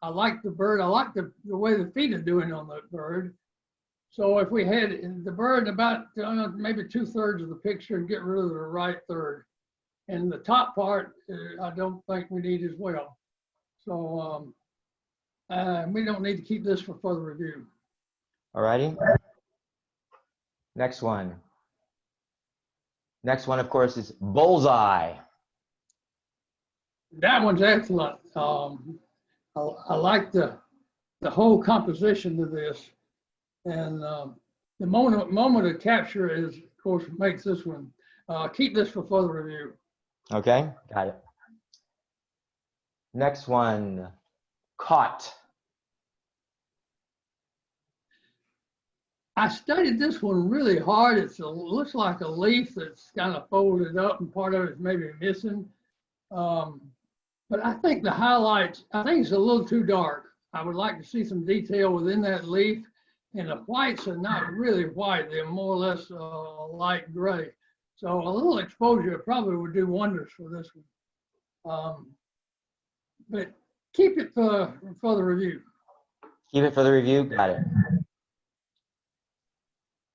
I like the bird. I like the way the feet are doing on the bird. So if we had the bird about maybe 2/3 of the picture and get rid of the right third. And the top part, I don't think we need as well. So we don't need to keep this for further review. All righty. Next one. Next one, of course, is bullseye. That one's excellent. I like the whole composition of this, and the moment of capture is, of course, makes this one. Keep this for further review. Okay, got it. Next one, caught. I studied this one really hard. It looks like a leaf that's kind of folded up and part of it's maybe missing. But I think the highlights, I think it's a little too dark. I would like to see some detail within that leaf. And the whites are not really white. They're more or less light gray. So a little exposure probably would do wonders for this one. But keep it for the review. Keep it for the review, got it.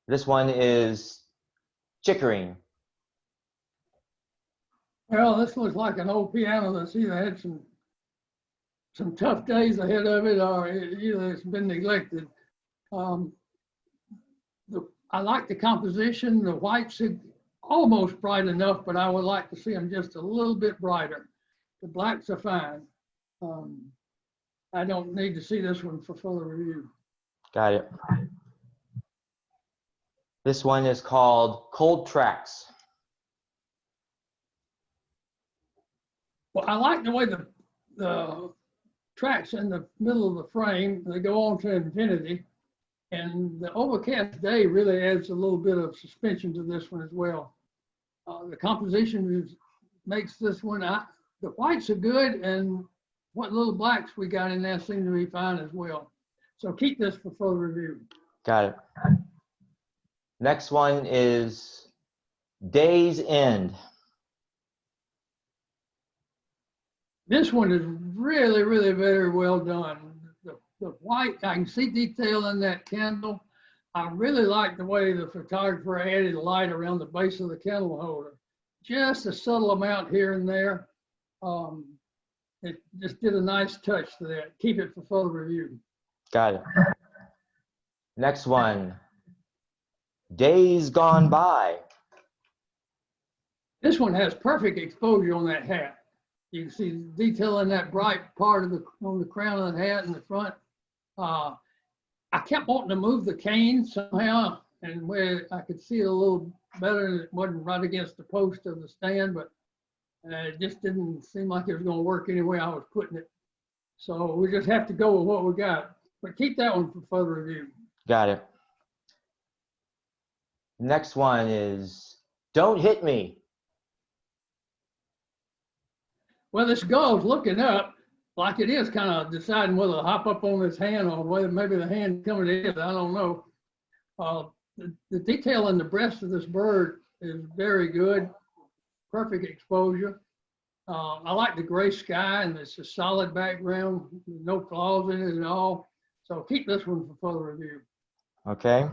This one is chickering. Well, this looks like an old piano that's either had some tough days ahead of it, or either it's been neglected. I like the composition. The whites are almost bright enough, but I would like to see them just a little bit brighter. The blacks are fine. I don't need to see this one for further review. Got it. This one is called Cold Tracks. Well, I like the way the tracks in the middle of the frame, they go on to infinity. And the overcast day really adds a little bit of suspension to this one as well. The composition makes this one, the whites are good, and what little blacks we got in there seem to be fine as well. So keep this for further review. Got it. Next one is Day's End. This one is really, really very well done. The white, I can see detail in that candle. I really like the way the photographer added light around the base of the candle holder. Just a subtle amount here and there. It just did a nice touch to that. Keep it for further review. Got it. Next one, Days Gone By. This one has perfect exposure on that hat. You can see detail in that bright part of on the crown of the hat in the front. I kept wanting to move the cane somehow, and where I could see it a little better, and it wasn't right against the post of the stand, but it just didn't seem like it was going to work any way I was putting it. So we just have to go with what we got. But keep that one for further review. Got it. Next one is Don't Hit Me. Well, this gull's looking up like it is kind of deciding whether to hop up on his hand or whether maybe the hand coming to it. I don't know. The detail in the breast of this bird is very good. Perfect exposure. I like the gray sky, and it's a solid background. No flaws in it at all. So keep this one for further review. Okay.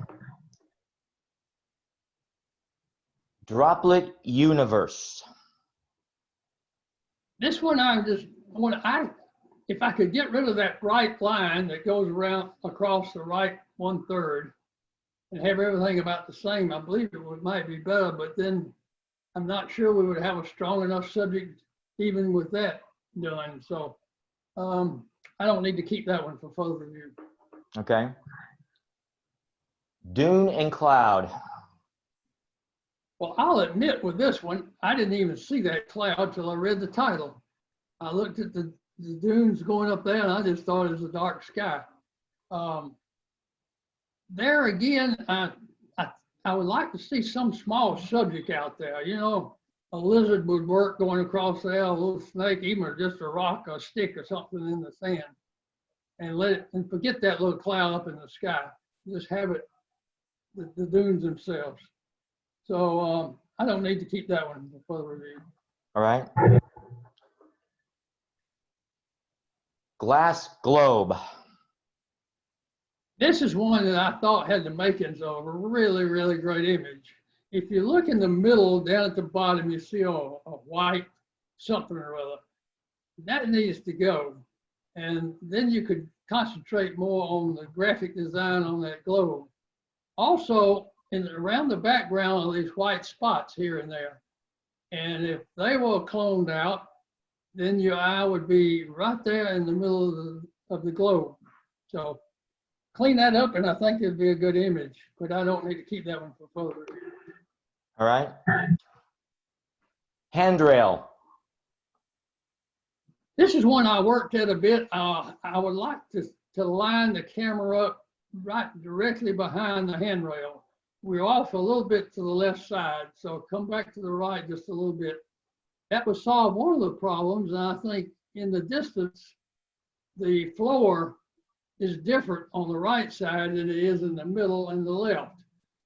Droplet Universe. This one if I could get rid of that bright line that goes around across the right 1/3 and have everything about the same, I believe it might be better, but then I'm not sure we would have a strong enough subject even with that done. So I don't need to keep that one for further review. Okay. Dune and Cloud. Well, I'll admit with this one, I didn't even see that cloud till I read the title. I looked at the dunes going up there, and I just thought it was a dark sky. There again, I would like to see some small subject out there. You know, a lizard would work going across there, a little snake, even just a rock or a stick or something in the sand, and forget that little cloud up in the sky. Just have it, the dunes themselves. So I don't need to keep that one for further review. All right. Glass globe. This is one that I thought had the makings of a really, really great image. If you look in the middle, down at the bottom, you see a white something or other. That needs to go. And then you could concentrate more on the graphic design on that globe. Also, around the background are these white spots here and there. And if they were cloned out, then your eye would be right there in the middle of the globe. So clean that up, and I think it'd be a good image, but I don't need to keep that one for photo review. All right. Handrail. This is one I worked at a bit. I would like to line the camera up right directly behind the handrail. We're off a little bit to the left side, so come back to the right just a little bit. That would solve one of the problems, and I think in the distance, the floor is different on the right side than it is in the middle and the left.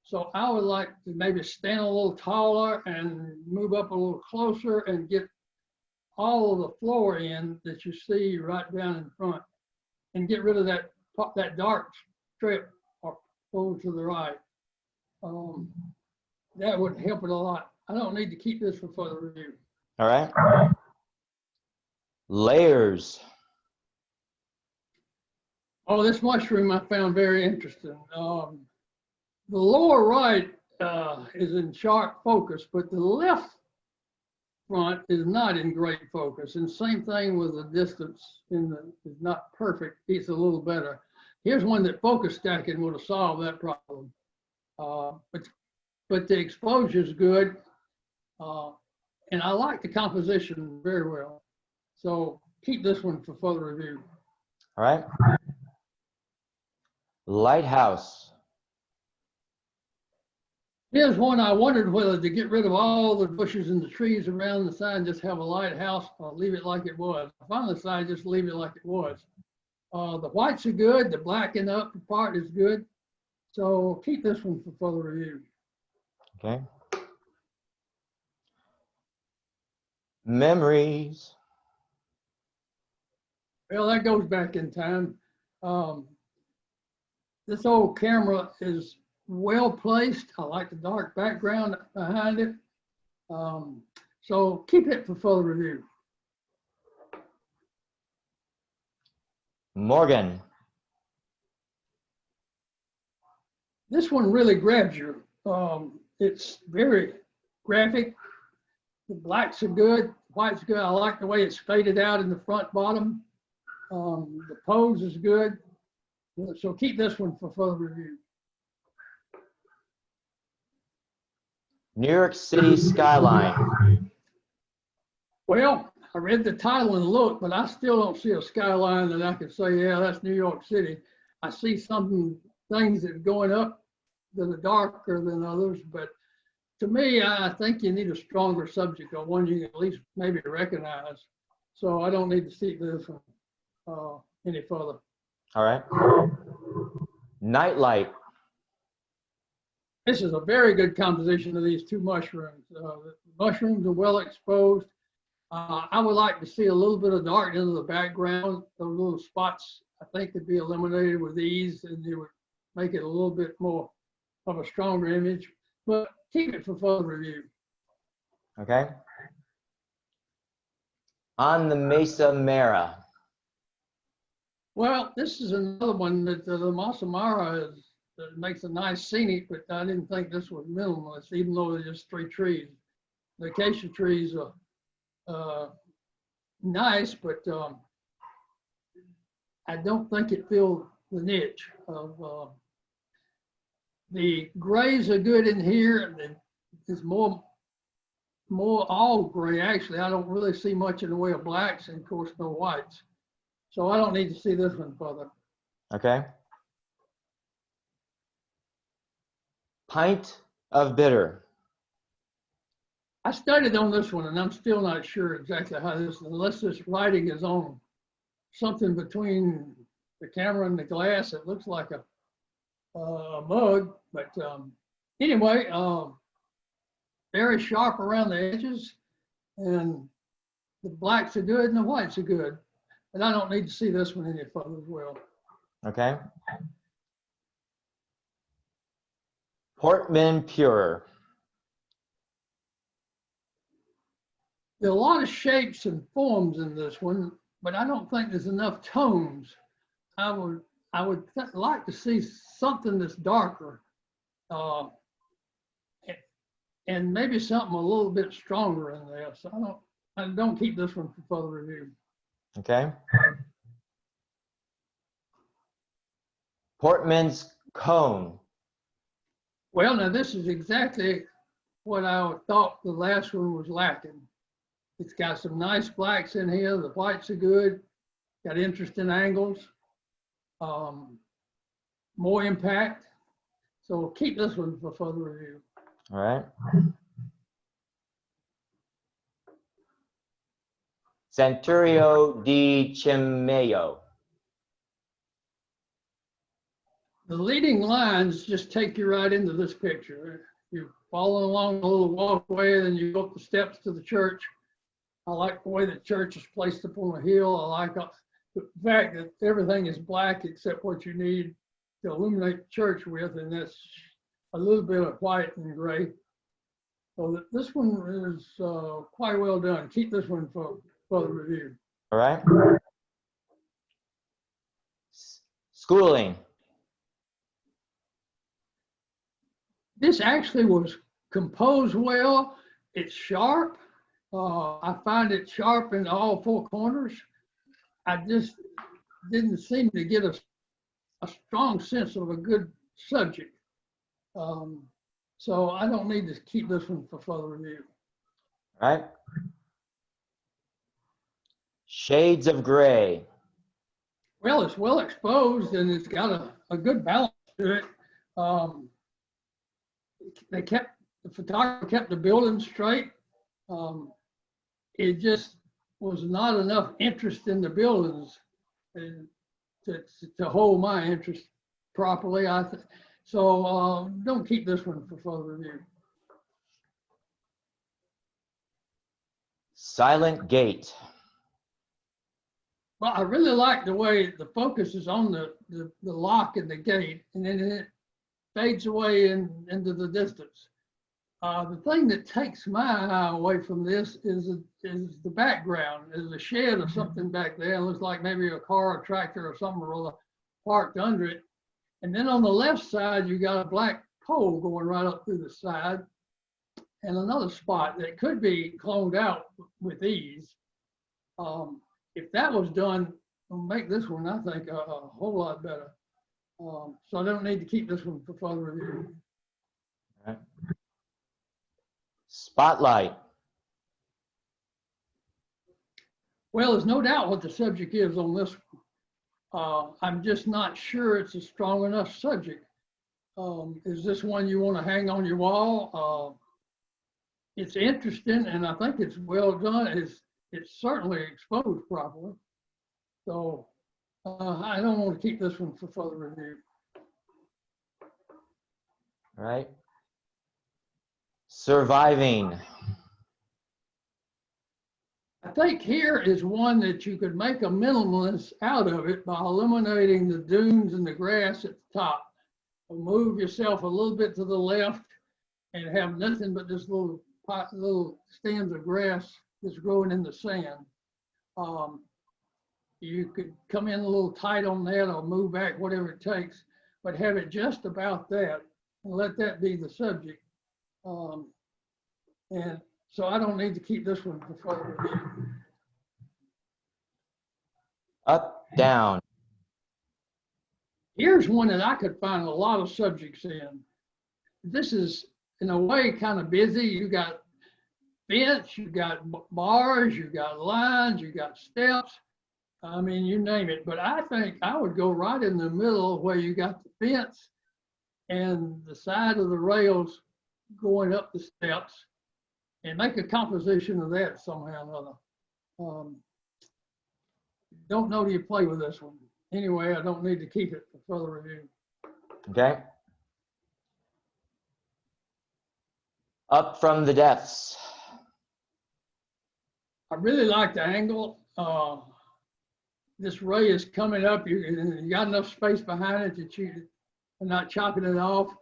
So I would like to maybe stand a little taller and move up a little closer and get all of the floor in that you see right down in front, and get rid of that dark strip over to the right. That would help it a lot. I don't need to keep this for further review. All right. Layers. Oh, this mushroom I found very interesting. The lower right is in sharp focus, but the left front is not in great focus. And same thing with the distance is not perfect. It's a little better. Here's one that focus stacking would have solved that problem. But the exposure is good. And I like the composition very well. So keep this one for further review. All right. Lighthouse. Here's one I wondered whether to get rid of all the bushes and the trees around the side and just have a lighthouse or leave it like it was. I finally decided just leave it like it was. The whites are good. The black in the upper part is good. So keep this one for further review. Okay. Memories. Well, that goes back in time. This old camera is well placed. I like the dark background behind it. So keep it for further review. Morgan. This one really grabs you. It's very graphic. The blacks are good, white's good. I like the way it's faded out in the front bottom. The pose is good. So keep this one for further review. New York City skyline. Well, I read the title and look, but I still don't see a skyline that I could say, yeah, that's New York City. I see some things that are going up that are darker than others, but to me, I think you need a stronger subject or one you can at least maybe recognize. So I don't need to see this one any further. All right. Nightlight. This is a very good composition of these two mushrooms. The mushrooms are well exposed. I would like to see a little bit of dark into the background. Those little spots, I think, could be eliminated with ease, and it would make it a little bit more of a stronger image. But keep it for further review. Okay. On the Mesa Mara. Well, this is another one that the Mesa Mara that makes a nice scenic, but I didn't think this was minimalist, even though they're just 3 trees. The acacia trees are nice, but I don't think it filled the niche of the grays are good in here. It's more all gray, actually. I don't really see much in the way of blacks and of course no whites. So I don't need to see this one further. Okay. Pint of bitter. I studied on this one and I'm still not sure exactly how this, unless this writing is on something between the camera and the glass. It looks like a mug, but anyway, very sharp around the edges, and the blacks are good and the whites are good. And I don't need to see this one any further as well. Okay. Portman Pure. There are a lot of shapes and forms in this one, but I don't think there's enough tones. I would like to see something that's darker, and maybe something a little bit stronger in there. So I don't keep this one for further review. Okay. Portman's Cone. Well, now this is exactly what I thought the last one was lacking. It's got some nice blacks in here. The whites are good. Got interesting angles. More impact. So we'll keep this one for further review. All right. Centurio di Chimayo. The leading lines just take you right into this picture. You're following along a little walkway, then you go up the steps to the church. I like the way the church is placed up on a hill. I like the fact that everything is black except what you need to illuminate the church with, and that's a little bit of white and gray. So this one is quite well done. Keep this one for further review. All right. Schooling. This actually was composed well. It's sharp. I find it sharp in all four corners. I just didn't seem to get a strong sense of a good subject. So I don't need to keep this one for further review. All right. Shades of Gray. Well, it's well exposed and it's got a good balance to it. The photographer kept the building straight. It just was not enough interest in the buildings to hold my interest properly. So don't keep this one for further review. Silent Gate. Well, I really like the way the focus is on the lock and the gate, and then it fades away into the distance. The thing that takes my eye away from this is the background. There's a shed or something back there. It looks like maybe a car, a tractor, or something or other parked under it. And then on the left side, you got a black pole going right up through the side, and another spot that could be cloned out with ease. If that was done, it'll make this one, I think, a whole lot better. So I don't need to keep this one for further review. All right. Spotlight. Well, there's no doubt what the subject is on this one. I'm just not sure it's a strong enough subject. Is this one you want to hang on your wall? It's interesting, and I think it's well done. It's certainly exposed properly. So I don't want to keep this one for further review. All right. Surviving. I think here is one that you could make a minimalist out of it by eliminating the dunes and the grass at the top. Move yourself a little bit to the left and have nothing but this little stems of grass that's growing in the sand. You could come in a little tight on that or move back, whatever it takes, but have it just about that and let that be the subject. And so I don't need to keep this one for further review. Up, down. Here's one that I could find a lot of subjects in. This is, in a way, kind of busy. You got fence, you got bars, you got lines, you got steps. I mean, you name it. But I think I would go right in the middle where you got the fence and the side of the rails going up the steps, and make a composition of that somehow or other. Don't know till you play with this one. Anyway, I don't need to keep it for further review. Okay. Up from the depths. I really like the angle. this ray is coming up, you got enough space behind it that you're not chopping it off.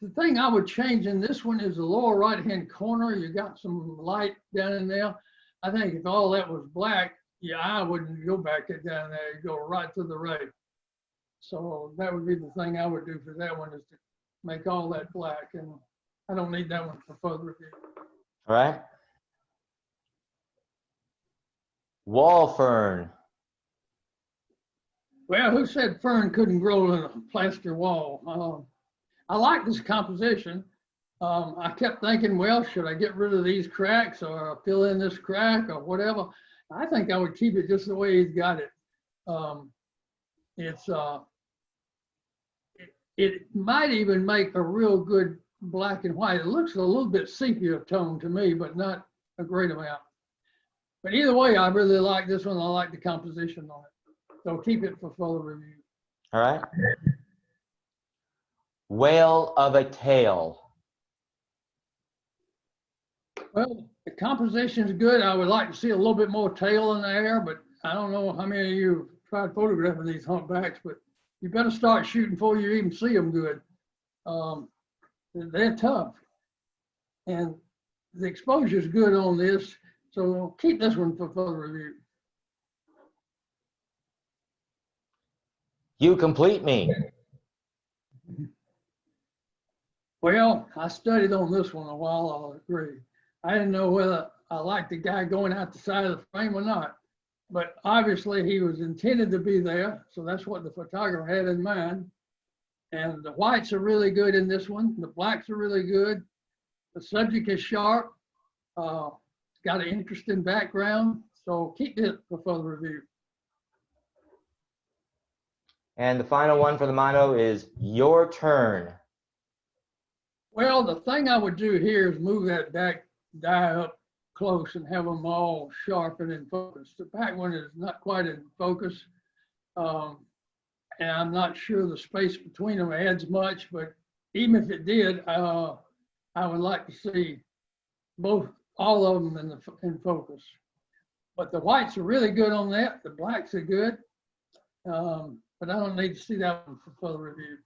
The thing I would change in this one is the lower right-hand corner. You got some light down in there. I think if all that was black, your eye wouldn't go back down there. You go right to the ray. So that would be the thing I would do for that one, is to make all that black. And I don't need that one for further review. All right. Wall fern. Well, who said fern couldn't grow in a plaster wall? I like this composition. I kept thinking, well, should I get rid of these cracks or fill in this crack or whatever? I think I would keep it just the way he's got it. It might even make a real good black and white. It looks a little bit sepia tone to me, but not a great amount. But either way, I really like this one. I like the composition on it. So keep it for further review. All right. Whale of a tail. Well, the composition is good. I would like to see a little bit more tail in there, but I don't know how many of you have tried photographing these humpbacks, but you better start shooting before you even see them good. They're tough. And the exposure is good on this, so keep this one for further review. You complete me. Well, I studied on this one a while, I'll agree. I didn't know whether I liked the guy going out the side of the frame or not, but obviously he was intended to be there, so that's what the photographer had in mind. And the whites are really good in this one. The blacks are really good. The subject is sharp. Got an interesting background, so keep it for further review. And the final one for the mono is your turn. Well, the thing I would do here is move that back die up close and have them all sharp and in focus. The back one is not quite in focus. And I'm not sure the space between them adds much, but even if it did, I would like to see all of them in focus. But the whites are really good on that. The blacks are good. But I don't need to see that one for further review.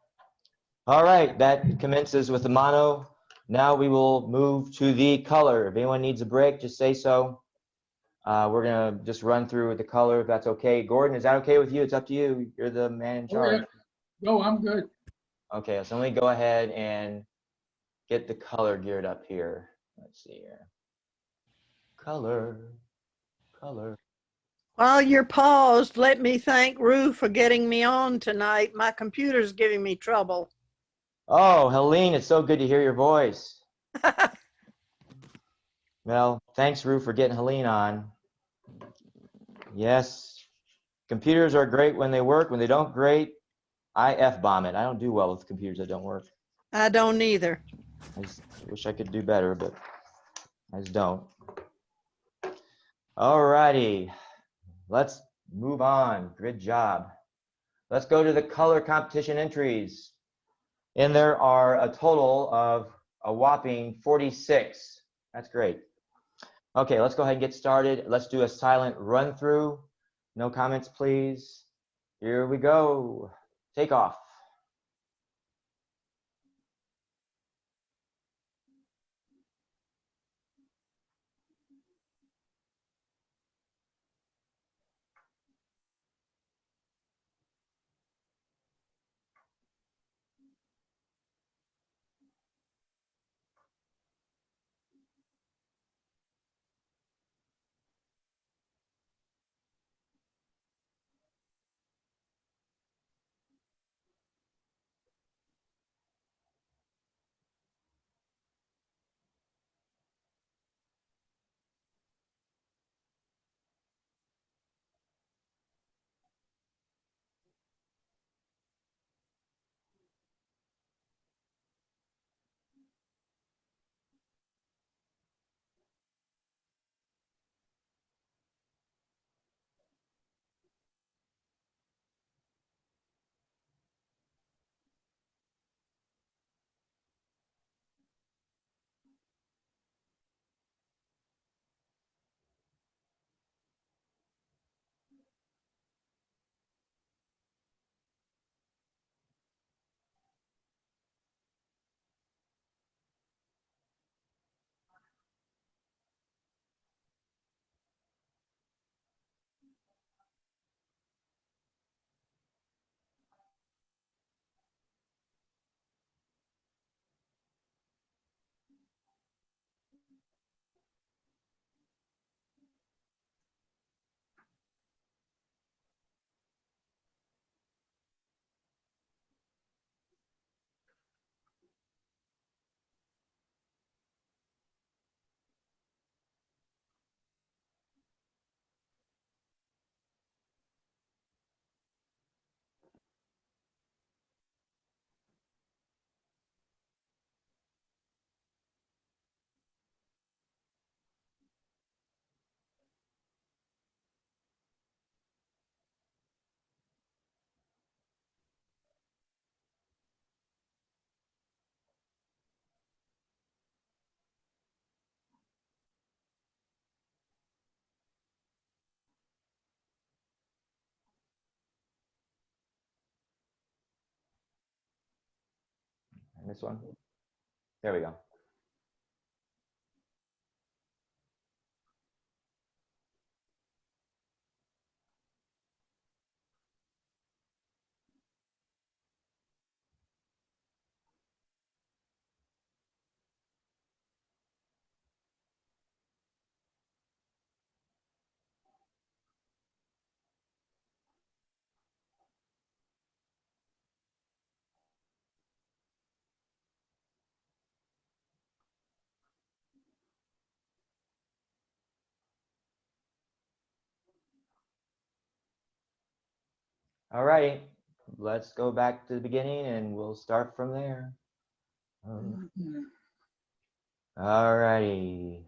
All right, that commences with the mono. Now we will move to the color. If anyone needs a break, just say so. We're gonna just run through the color if that's okay. Gordon, is that okay with you? It's up to you. You're the man in charge. No, I'm good. Okay, so let me go ahead and get the color geared up here. Let's see here. Color. While you're paused, let me thank Rue for getting me on tonight. My computer's giving me trouble. Oh, Helene, it's so good to hear your voice. Well, thanks, Rue, for getting Helene on. Yes, computers are great when they work. When they don't, great. I F-bomb it. I don't do well with computers that don't work. I don't either. I just wish I could do better, but I just don't. All righty, let's move on. Good job. Let's go to the color competition entries. And there are a total of a whopping 46. That's great. Okay, let's go ahead and get started. Let's do a silent run through. No comments, please. Here we go. Take off. This one. There we go. All right, let's go back to the beginning and we'll start from there. All righty.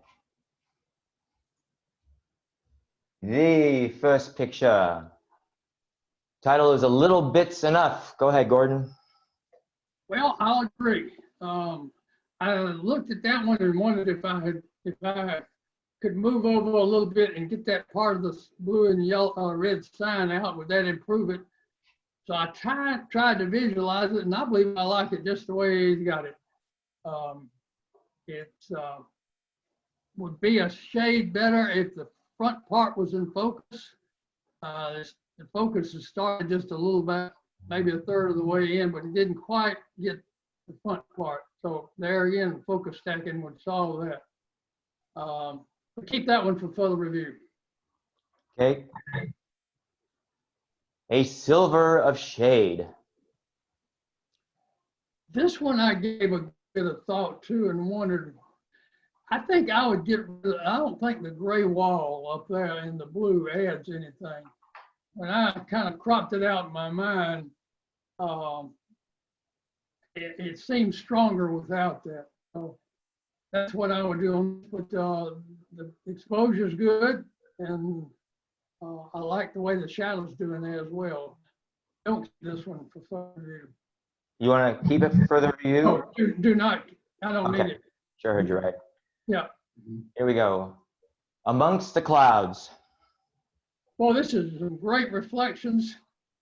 The first picture. Title is A Little Bit's Enough. Go ahead, Gordon. Well, I'll agree. I looked at that one and wondered if I could move over a little bit and get that part of the blue and yellow, red sign out. Would that improve it? So I tried to visualize it, and I believe I like it just the way he's got it. It would be a shade better if the front part was in focus. The focus has started just a little bit, maybe a third of the way in, but it didn't quite get the front part. So there again, focus stacking would solve that. But keep that one for further review. Okay. A Silver of Shade. This one I gave a bit of thought to and wondered, I think I would I don't think the gray wall up there in the blue adds anything. When I kind of cropped it out in my mind, it seems stronger without that. So that's what I would do. But the exposure is good, and I like the way the shadow's doing there as well. Don't keep this one for further review. You want to keep it for further review? No, do not. I don't need it. Sure, heard you right. Yeah. Here we go. Amongst the Clouds. Well, this is some great reflections,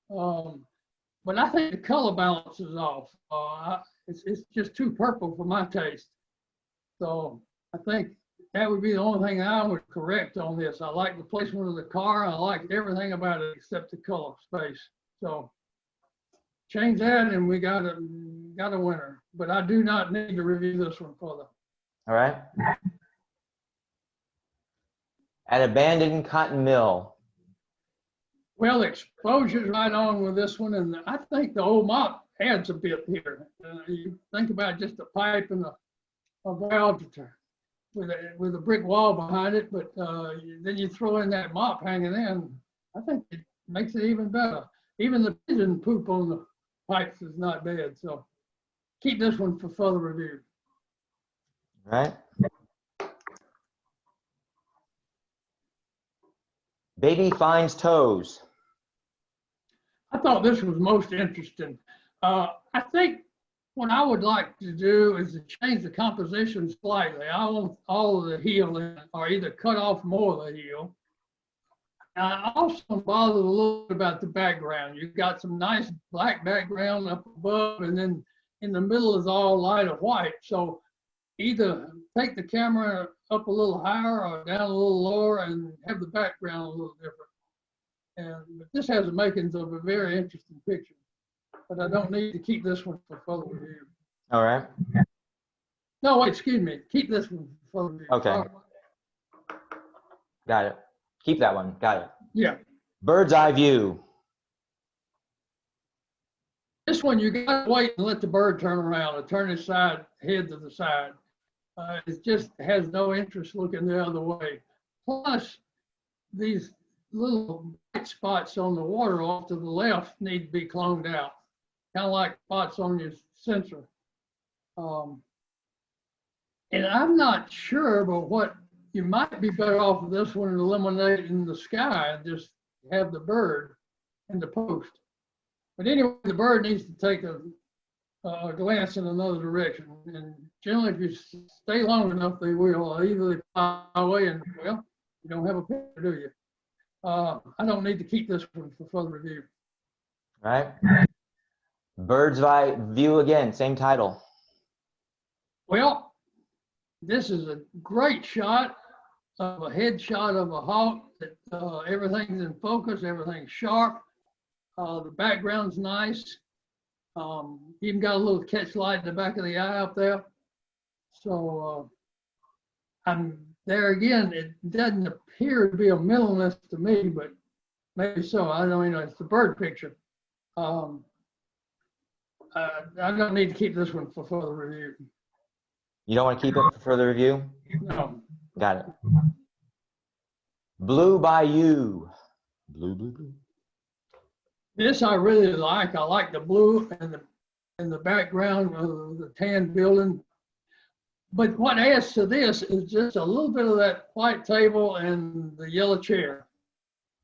but I think the color balance is off. It's just too purple for my taste. So I think that would be the only thing I would correct on this. I like the placement of the car. I like everything about it except the color space. So change that and we got a winner. But I do not need to review this one further. All right. An Abandoned Cotton Mill. Well, exposure's right on with this one, and I think the old mop adds a bit here. You think about just a pipe and a valve with a brick wall behind it, but then you throw in that mop hanging in. I think it makes it even better. Even the pigeon poop on the pipes is not bad. So keep this one for further review. All right. Baby Finds Toes. I thought this was most interesting. I think what I would like to do is to change the composition slightly. I want all of the heel in, or either cut off more of the heel. I also bothered a little bit about the background. You've got some nice black background up above, and then in the middle is all light of white. So either take the camera up a little higher or down a little lower and have the background a little different. But this has the makings of a very interesting picture, but I don't need to keep this one for further review. All right. No, wait, excuse me. Keep this one for further review. Okay. Got it. Keep that one. Got it. Yeah. Bird's Eye View. This one, you got to wait and let the bird turn around and turn his head to the side. It just has no interest looking the other way. Plus, these little white spots on the water off to the left need to be cloned out, kind of like spots on your sensor. And I'm not sure, but what you might be better off with this one eliminating the sky and just have the bird in the post. But anyway, the bird needs to take a glance in another direction. And generally, if you stay long enough, they will. Either they fly away and, well, you don't have a picture, do you? I don't need to keep this one for further review. All right. Bird's Eye View again, same title. Well, this is a great shot of a headshot of a hawk. That everything's in focus, everything's sharp. The background's nice. Even got a little catch light in the back of the eye up there. So I'm there again. It doesn't appear to be a minimalist to me, but maybe so. I don't know. It's a bird picture. I don't need to keep this one for further review. You don't want to keep it for further review? No. Got it. Blue Bayou. Blue, blue, blue. This I really like. I like the blue and the background of the tan building. But what adds to this is just a little bit of that white table and the yellow chair.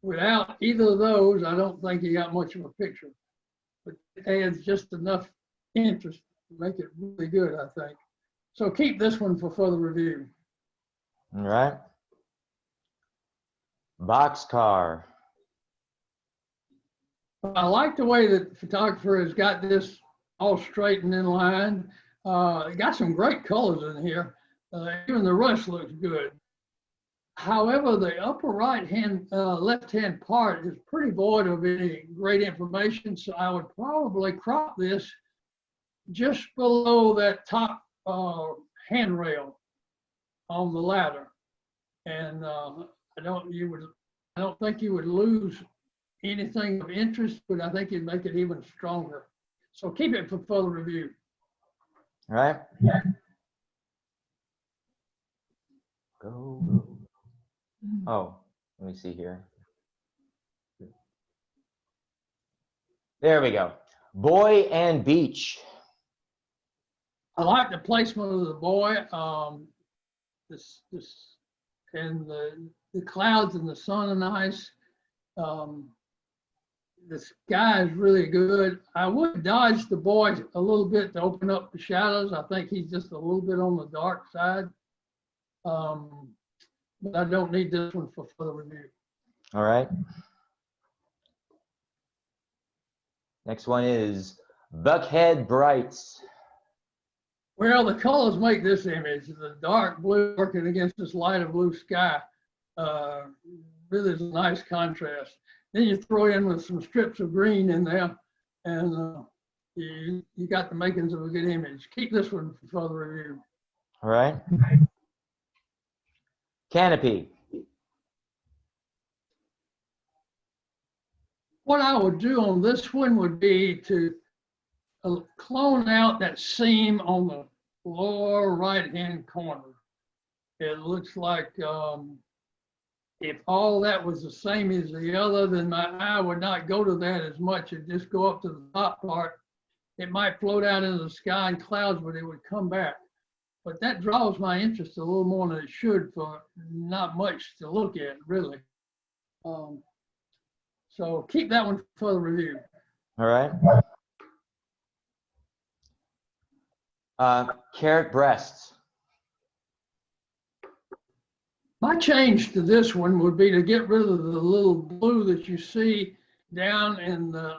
Without either of those, I don't think you got much of a picture. But it adds just enough interest to make it really good, I think. So keep this one for further review. All right. Boxcar. I like the way that the photographer has got this all straight and in line. It got some great colors in here. Even the rush looks good. However, the upper right-hand, left-hand part is pretty void of any great information, so I would probably crop this just below that top handrail on the ladder. And I don't think you would lose anything of interest, but I think you'd make it even stronger. So keep it for further review. All right. Go. Oh, let me see here. There we go. Boy and beach. I like the placement of the boy. This and the clouds and the sun are nice. The sky is really good. I would dodge the boy a little bit to open up the shadows. I think he's just a little bit on the dark side. But I don't need this one for further review. All right. Next one is Buckhead Brights. Well, the colors make this image. The dark blue working against this lighter blue sky really is a nice contrast. Then you throw in with some strips of green in there, and you got the makings of a good image. Keep this one for further review. All right. Canopy. What I would do on this one would be to clone out that seam on the lower right-hand corner. It looks like if all that was the same as the other, then my eye would not go to that as much. It'd just go up to the top part. It might float out into the sky and clouds, but it would come back. But that draws my interest a little more than it should for not much to look at, really. So keep that one for the review. All right. Carrot breasts. My change to this one would be to get rid of the little blue that you see down in the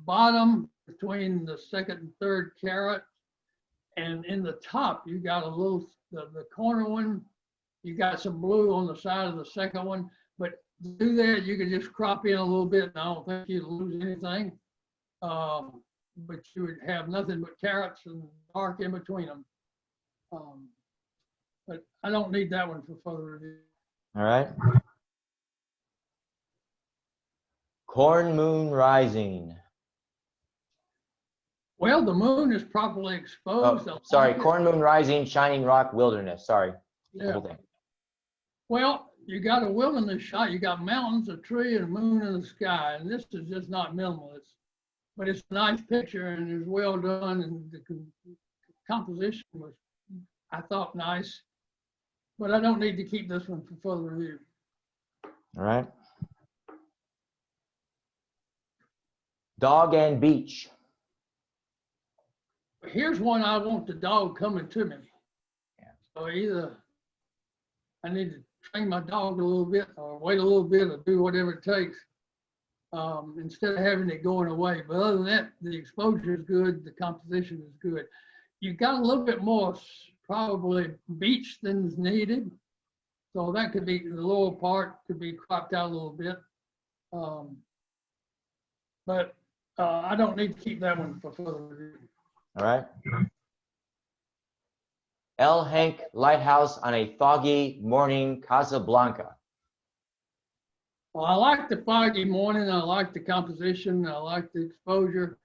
bottom between the second and third carrot. And in the top, you got a little, the corner one, you got some blue on the side of the second one. But to do that, you can just crop in a little bit, and I don't think you'd lose anything. But you would have nothing but carrots and dark in between them. But I don't need that one for further review. All right. Corn Moon Rising. Well, the moon is properly exposed. Oh, sorry, Corn Moon Rising, Shining Rock Wilderness. Sorry. Yeah. Well, you got a wilderness shot. You got mountains, a tree, and a moon in the sky. And this is just not minimalist. But it's a nice picture and it's well done. And the composition was, I thought, nice. But I don't need to keep this one for further review. All right. Dog and beach. Here's one I want the dog coming to me. Yeah. So either I need to train my dog a little bit or wait a little bit or do whatever it takes instead of having it going away. But other than that, the exposure is good, the composition is good. you got a little bit more probably beach than is needed. So that could be, the lower part could be cropped out a little bit. But I don't need to keep that one for further review. All right. El Hank Lighthouse on a foggy morning, Casablanca. Well, I like the foggy morning. I like the composition. I like the exposure.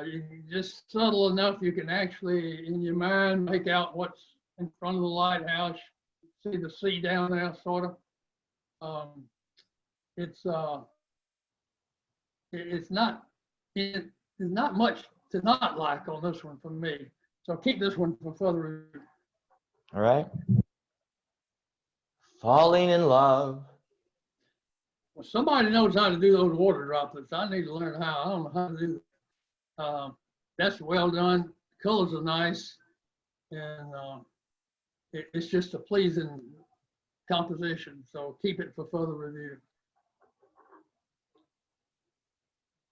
You can just subtle enough you can actually, in your mind, make out what's in front of the lighthouse. See the sea down there, sort of. It's not much to not like on this one for me. So keep this one for further review. All right. Falling in love. Well, somebody knows how to do those water droplets. I need to learn how. I don't know how to do it. That's well done. Colors are nice, and it's just a pleasing composition. So keep it for further review.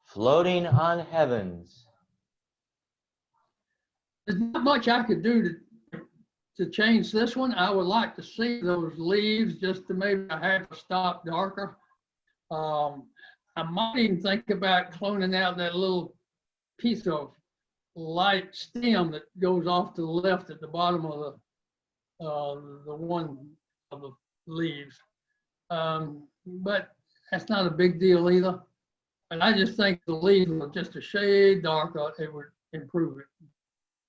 Floating on heavens. There's not much I could do to change this one. I would like to see those leaves just to maybe a half a stop darker. I might even think about cloning out that little piece of light stem that goes off to the left at the bottom of the one of the leaves. But that's not a big deal either. And I just think the leaves are just a shade darker, it would improve it.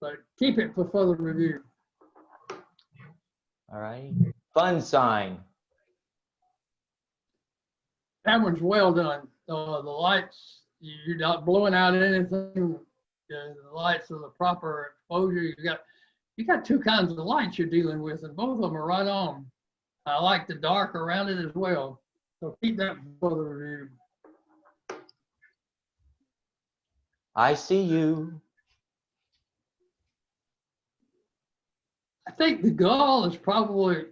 But keep it for further review. All right. Fun sign. That one's well done. The lights, you're not blowing out anything. The lights are the proper exposure. You got two kinds of lights you're dealing with, and both of them are right on. I like the dark around it as well. So keep that for further review. I see you. I think the gull is probably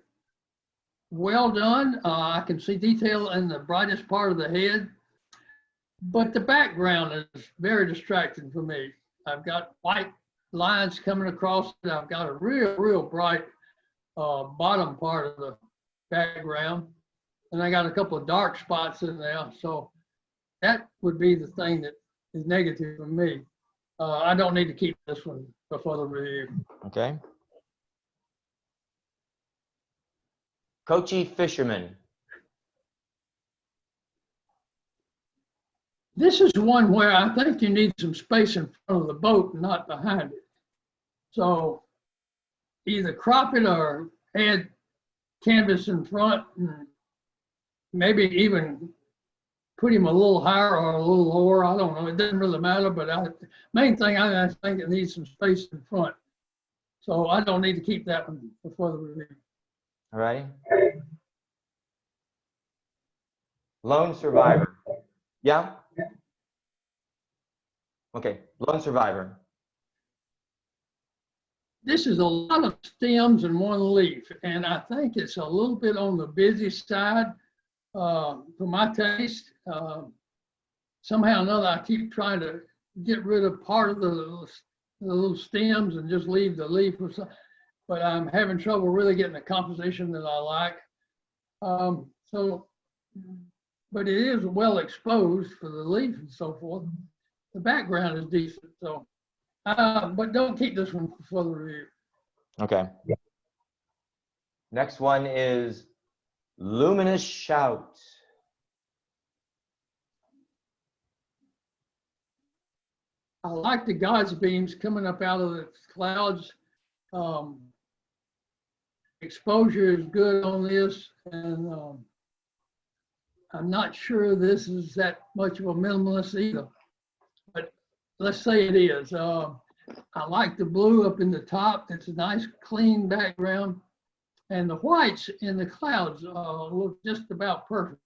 well done. I can see detail in the brightest part of the head, but the background is very distracting for me. I've got white lines coming across it. I've got a real bright bottom part of the background, and I got a couple of dark spots in there. So that would be the thing that is negative for me. I don't need to keep this one for further review. Okay. Kochi fisherman. This is one where I think you need some space in front of the boat, not behind it. So either crop it or add canvas in front, and maybe even put him a little higher or a little lower. I don't know. It doesn't really matter, but main thing, I think it needs some space in front. So I don't need to keep that one for further review. All right. Lone survivor. Yeah? Okay, lone survivor. This is a lot of stems in one leaf, and I think it's a little bit on the busy side for my taste. Somehow or another, I keep trying to get rid of part of the little stems and just leave the leaf or something, but I'm having trouble really getting the composition that I like. But it is well exposed for the leaf and so forth. The background is decent, so, but don't keep this one for further review. Okay. Next one is luminous shout. I like the God's beams coming up out of the clouds. Exposure is good on this, and I'm not sure this is that much of a minimalist either, but let's say it is. I like the blue up in the top. It's a nice clean background, and the whites in the clouds look just about perfect.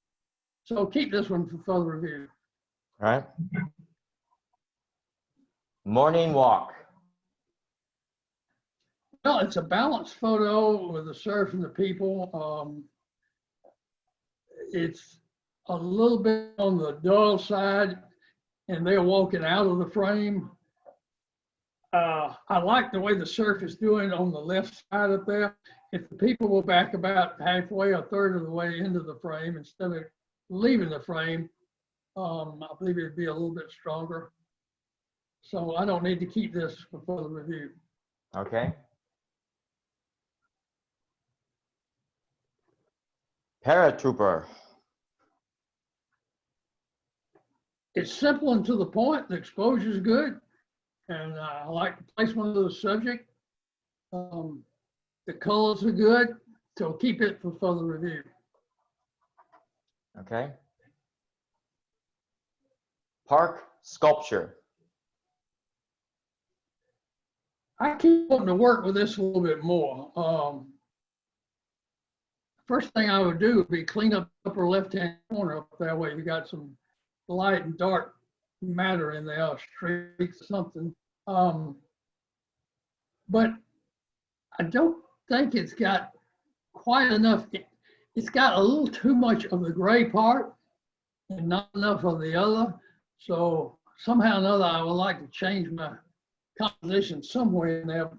So keep this one for further review. All right. Morning walk. Well, it's a balanced photo with the surf and the people. It's a little bit on the dull side, and they're walking out of the frame. I like the way the surf is doing on the left side up there. If the people were back about halfway, a third of the way into the frame instead of leaving the frame, I believe it'd be a little bit stronger. So I don't need to keep this for further review. Okay. Paratrooper. It's simple and to the point. The exposure is good. And I like the placement of the subject. The colors are good. So keep it for further review. Okay. Park sculpture. I keep wanting to work with this a little bit more. First thing I would do would be clean up the upper left-hand corner up that way. You got some light and dark matter in there, streaks or something. But I don't think it's got quite enough. It's got a little too much of the gray part and not enough of the other. So somehow or another, I would like to change my composition somewhere in there.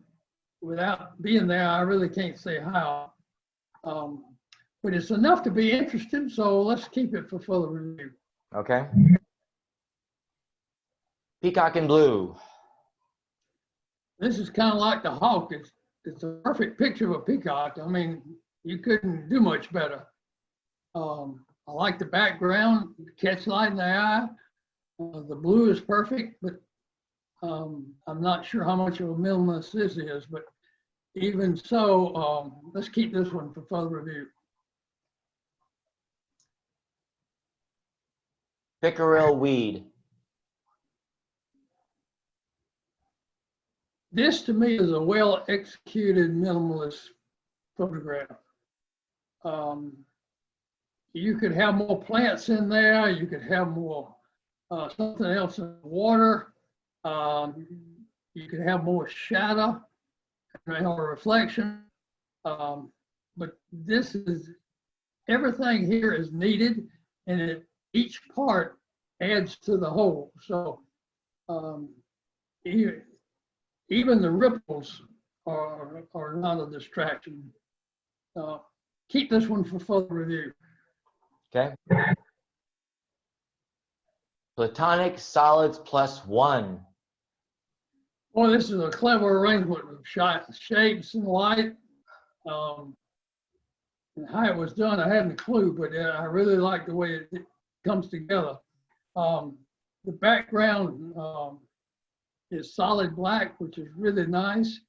Without being there, I really can't say how. But it's enough to be interested, so let's keep it for further review. Okay. Peacock in blue. This is kind of like the hawk. It's a perfect picture of a peacock. I mean, you couldn't do much better. I like the background, the catch light in the eye. The blue is perfect, but I'm not sure how much of a minimalist this is, but even so, let's keep this one for further review. Pickerel weed. This to me is a well executed minimalist photograph. You could have more plants in there. You could have more something else in the water. You could have more shadow or reflection. But this is, everything here is needed, and each part adds to the whole. So even the ripples are not a distraction. Keep this one for further review. Okay. Platonic solids +1. Well, this is a clever arrangement of shapes and light. And how it was done, I hadn't a clue, but I really like the way it comes together. The background is solid black, which is really nice.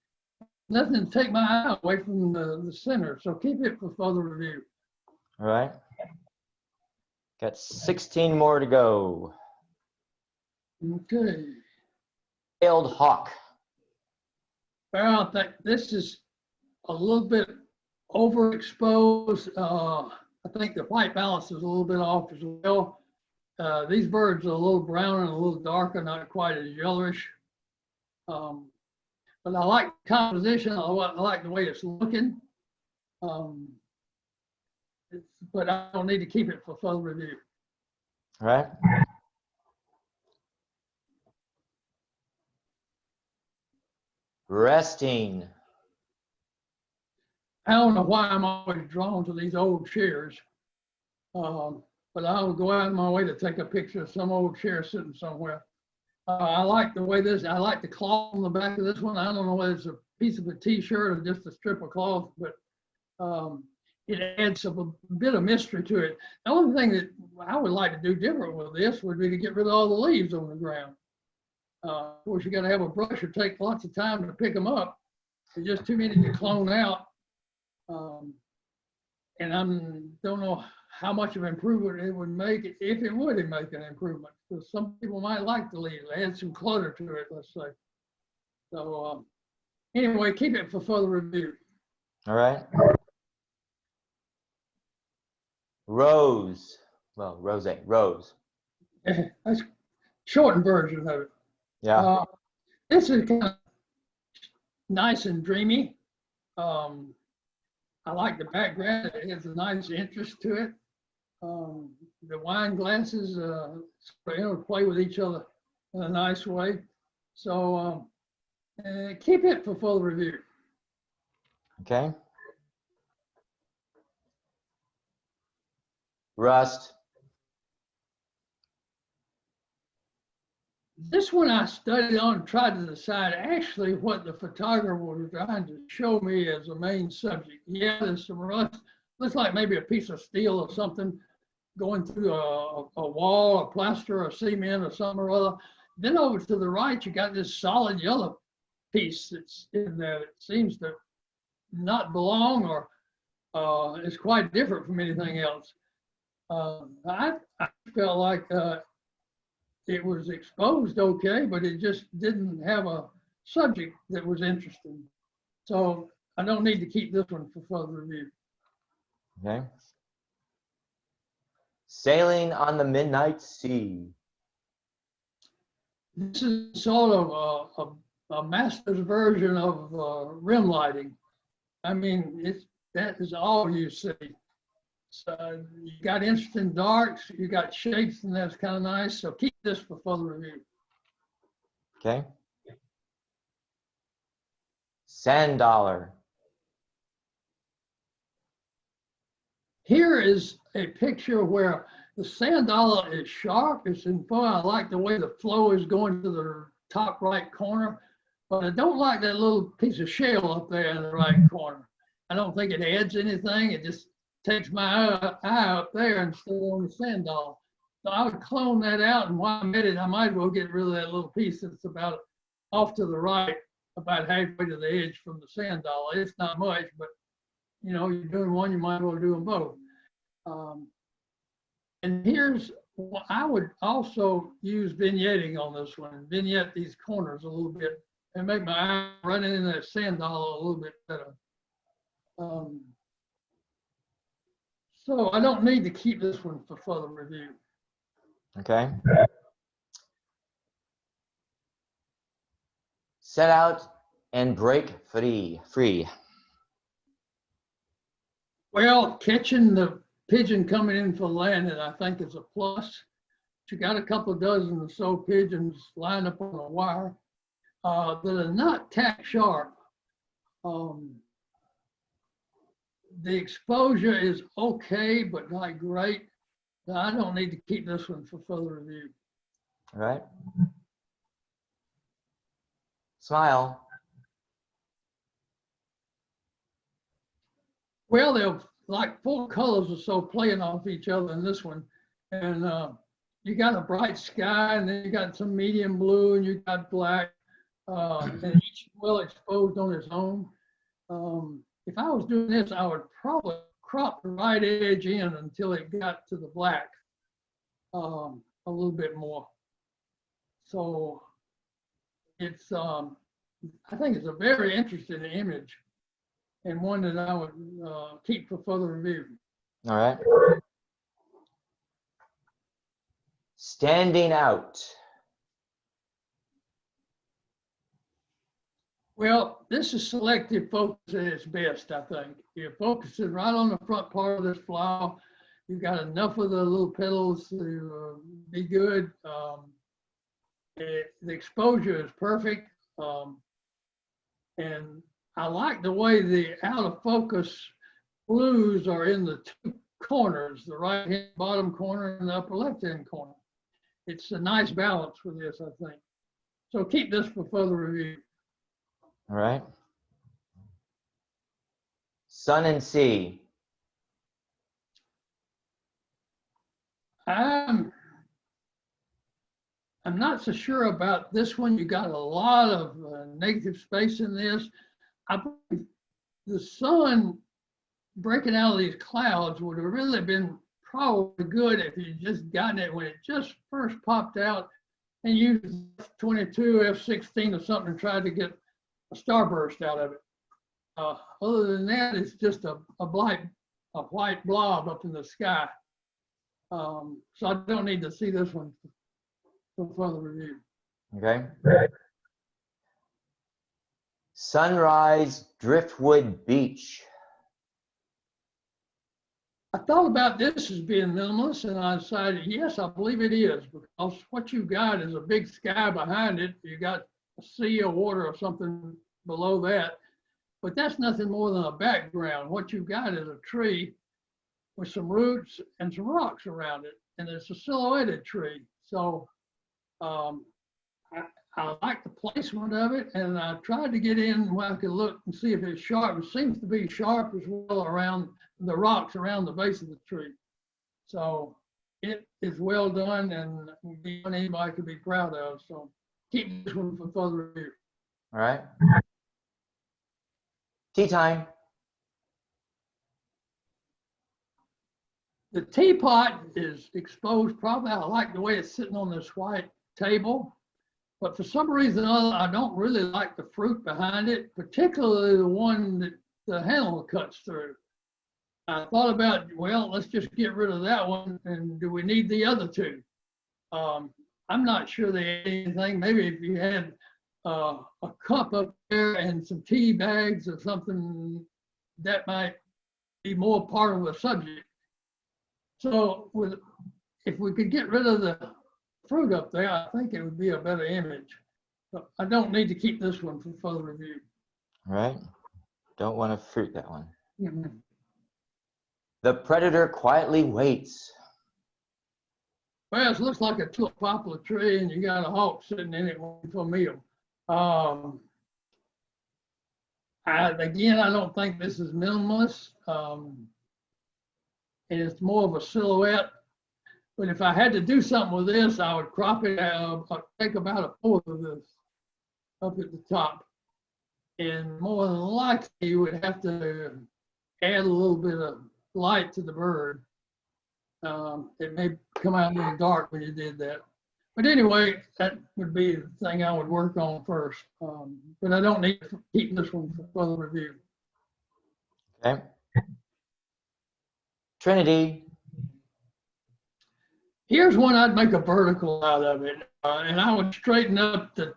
Nothing to take my eye away from the center, so keep it for further review. All right. Got 16 more to go. Okay. Tailed hawk. Well, I think this is a little bit overexposed. I think the white balance is a little bit off as well. These birds are a little brown and a little darker, not quite as yellowish. But I like the composition. I like the way it's looking. But I don't need to keep it for further review. All right. Resting. I don't know why I'm always drawn to these old chairs. But I'll go out of my way to take a picture of some old chair sitting somewhere. I like the way this, I like the cloth on the back of this one. I don't know whether it's a piece of a t-shirt or just a strip of cloth, but it adds a bit of mystery to it. The only thing that I would like to do different with this would be to get rid of all the leaves on the ground. Of course, you got to have a brush or take lots of time to pick them up. There's just too many to clone out. And I don't know how much of an improvement it would make, if it would make an improvement. Because some people might like the leaves, add some clutter to it, let's say. So anyway, keep it for further review. All right. Rose. Well, rose. That's Shortened version of it. Yeah. This is kind of nice and dreamy. I like the background. It has a nice interest to it. The wine glasses interplay with each other in a nice way. So Keep it for full review. Okay. Rust. This one I studied on and tried to decide actually what the photographer was trying to show me as a main subject. Yeah, there's some rust. Looks like maybe a piece of steel or something going through a wall, a plaster, or cement, or something or other. Then over to the right, you got this solid yellow piece that's in there. It seems to not belong, or it's quite different from anything else. I felt like it was exposed okay, but it just didn't have a subject that was interesting. So I don't need to keep this one for further review. Okay. Sailing on the Midnight Sea. This is sort of a master's version of rim lighting. I mean, that is all you see. So you got interesting darks, you got shapes, and that's kind of nice. So keep this for further review. Okay. Sand dollar. Here is a picture where the sand dollar is sharp. It's in fun. I like the way the flow is going to the top right corner, but I don't like that little piece of shell up there in the right corner. I don't think it adds anything. It just takes my eye up there instead of on the sand dollar. So I would clone that out, and while I'm at it, I might as well get rid of that little piece that's about off to the right, about halfway to the edge from the sand dollar. It's not much, but you know, you're doing one, you might as well do them both. And here's, I would also use vignetting on this one, vignette these corners a little bit and make my eye running in that sand dollar a little bit better. So I don't need to keep this one for further review. Okay. Set out and break free. Well, catching the pigeon coming in for landing, I think is a plus. You got a couple of dozen or so pigeons lined up on a wire that are not tack sharp. The exposure is okay, but not great. So I don't need to keep this one for further review. All right. Smile. Well, they're like four colors or so playing off each other in this one. And you got a bright sky, and then you got some medium blue, and you got black, and each well exposed on its own. If I was doing this, I would probably crop the right edge in until it got to the black a little bit more. So it's, I think it's a very interesting image and one that I would keep for further review. All right. Standing out. Well, this is selective focus at its best, I think. You're focusing right on the front part of this flower. You've got enough of the little petals to be good. The exposure is perfect. And I like the way the out of focus blues are in the two corners, the right hand bottom corner and the upper left hand corner. It's a nice balance with this, I think. So keep this for further review. All right. Sun and sea. I'm not so sure about this one. You got a lot of negative space in this. I believe the sun breaking out of these clouds would have really been probably good if you just gotten it when it just first popped out and used F-22, F-16 or something and tried to get a starburst out of it. Other than that, it's just a white blob up in the sky. So I don't need to see this one for further review. Okay. Sunrise, Driftwood Beach. I thought about this as being minimalist, and I decided, yes, I believe it is, because what you got is a big sky behind it. You got a sea of water or something below that. But that's nothing more than a background. What you've got is a tree with some roots and some rocks around it, and it's a silhouetted tree. So I like the placement of it, and I tried to get in where I could look and see if it's sharp. It seems to be sharp as well around the rocks around the base of the tree. So it is well done and one anybody could be proud of. So keep this one for further review. All right. Tea time. The teapot is exposed probably. I like the way it's sitting on this white table, but for some reason or other, I don't really like the fruit behind it, particularly the one that the handle cuts through. I thought about, well, let's just get rid of that one, and do we need the other two? I'm not sure they had anything. Maybe if you had a cup up there and some tea bags or something, that might be more part of the subject. So if we could get rid of the fruit up there, I think it would be a better image. But I don't need to keep this one for further review. All right. Don't want to fruit that one. Mm-hmm. The predator quietly waits. Well, it looks like a tulip poplar tree, and you got a hawk sitting in it waiting for a meal. Again, I don't think this is minimalist. And it's more of a silhouette. But if I had to do something with this, I would crop it out. I'd take about a fourth of this up at the top. And more than likely, you would have to add a little bit of light to the bird. It may come out a little dark when you did that. But anyway, that would be the thing I would work on first. But I don't need to keep this one for further review. Okay. Trinity. Here's one I'd make a vertical out of it, and I would straighten up the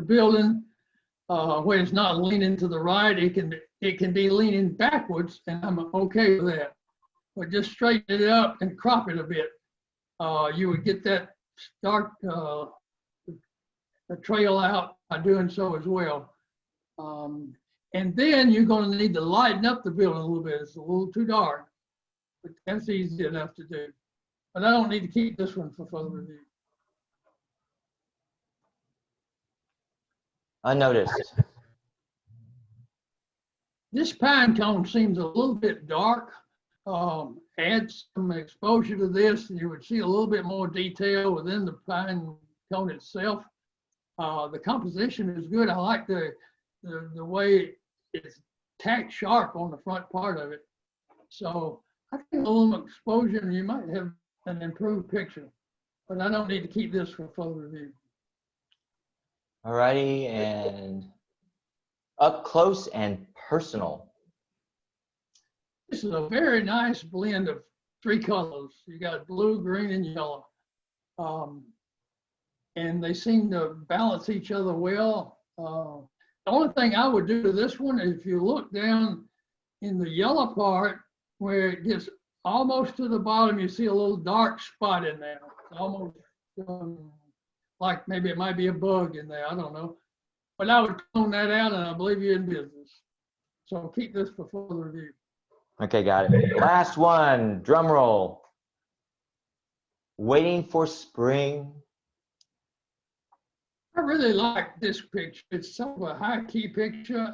building where it's not leaning to the right. It can be leaning backwards, and I'm okay with that. But just straighten it up and crop it a bit. You would get that start the trail out by doing so as well. And then you're going to need to lighten up the building a little bit. It's a little too dark, but that's easy enough to do. But I don't need to keep this one for further review. Unnoticed. This pine cone seems a little bit dark. Add some exposure to this, and you would see a little bit more detail within the pine cone itself. The composition is good. I like the way it's tacked sharp on the front part of it. So I think a little exposure and you might have an improved picture, but I don't need to keep this for further review. All righty, and up close and personal. This is a very nice blend of three colors. You got blue, green, and yellow. And they seem to balance each other well. The only thing I would do to this one is if you look down in the yellow part where it gets almost to the bottom, you see a little dark spot in there. It's almost like maybe it might be a bug in there. I don't know. But I would clone that out, and I believe you're in business. So keep this for further review. Okay, got it. Last one, drum roll. Waiting for spring. I really like this picture. It's sort of a high key picture.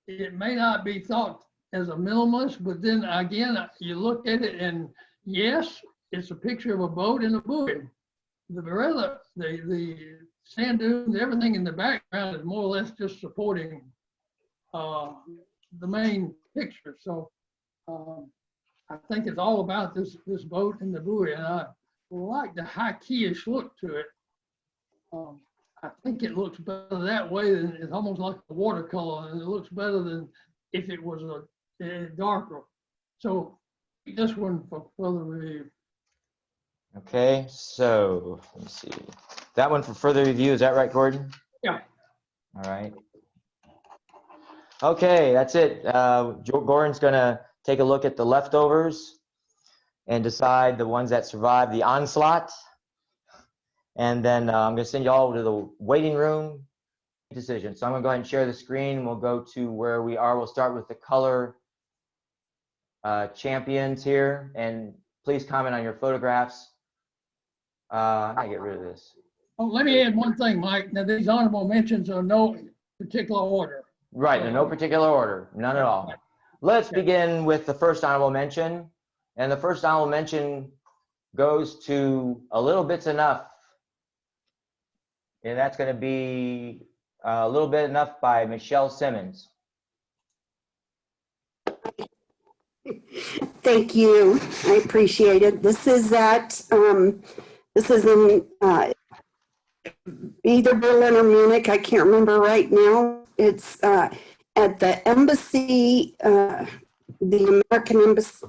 It may not be thought as a minimalist, but then again, you look at it and yes, it's a picture of a boat and a buoy. The sand dunes, everything in the background is more or less just supporting the main picture. So I think it's all about this boat and the buoy, and I like the high key-ish look to it. I think it looks better that way than it's almost like a watercolor, and it looks better than if it was a darker. So this one for further review. Okay, so let me see. That one for further review, is that right, Gordon? Yeah. All right. Okay, that's it. Gordon's gonna take a look at the leftovers and decide the ones that survive the onslaught. And then I'm going to send you all to the waiting room decision. So I'm going to go ahead and share the screen. We'll go to where we are. We'll start with the color champions here. And please comment on your photographs. I gotta get rid of this. Oh, let me add one thing, Mike. Now, these honorable mentions are no particular order. Right, in no particular order, none at all. Let's begin with the first honorable mention. And the first honorable mention goes to A Little Bit's Enough. And that's going to be A Little Bit Enough by Michelle Simmons. Thank you. I appreciate it. This is this is in either Berlin or Munich. I can't remember right now. It's at the embassy, the American embassy,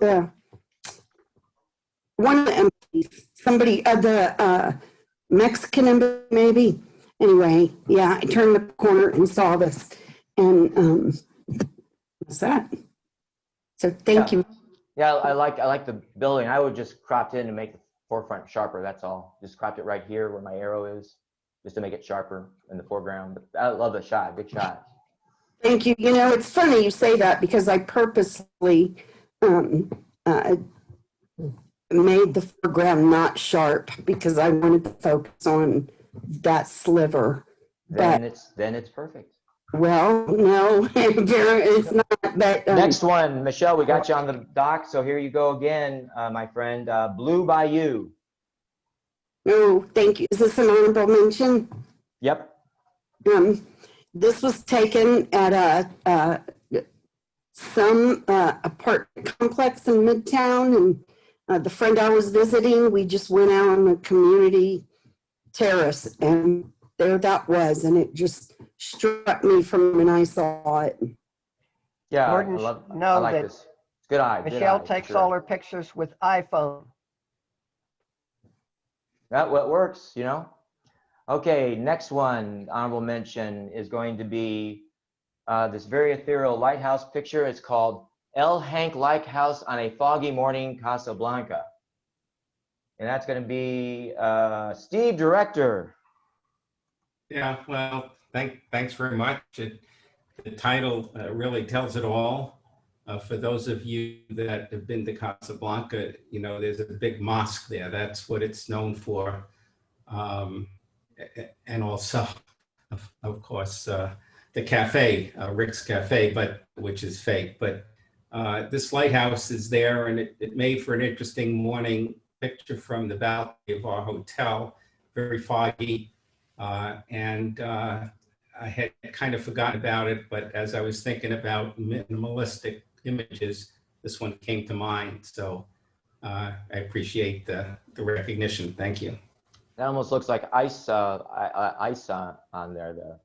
one of the embassies, somebody, the Mexican embassy maybe. Anyway, yeah, I turned the corner and saw this. And what's that? So thank you. Yeah, I like the building. I would just crop it in to make the forefront sharper. That's all. Just cropped it right here where my arrow is, just to make it sharper in the foreground. But I love the shot. Good shot. Thank you. You know, it's funny you say that because I purposely made the foreground not sharp because I wanted to focus on that sliver. Then it's perfect. Well, no, it's not. But next one, Michelle, we got you on the dock, so here you go again, my friend. Blue Bayou. No, thank you. Is this an honorable mention? Yep. This was taken at some apartment complex in Midtown, and the friend I was visiting, we just went out on the community terrace, and there that was, and it just struck me from when I saw it. Yeah, Gordon, I like this. It's good eye. Michelle takes all her pictures with iPhone. That what works, you know. Okay, next one, honorable mention is going to be this very ethereal lighthouse picture. It's called El Hank Lighthouse on a Foggy Morning, Casablanca. And that's going to be Steve, director. Yeah, well, thanks very much. The title really tells it all. For those of you that have been to Casablanca, you know, there's a big mosque there. That's what it's known for. And also, of course, the cafe, Rick's Cafe, which is fake. But this lighthouse is there, and it made for an interesting morning picture from the balcony of our hotel, very foggy. And I had kind of forgotten about it, but as I was thinking about minimalistic images, this one came to mind. So I appreciate the recognition. Thank you. That almost looks like ice on there.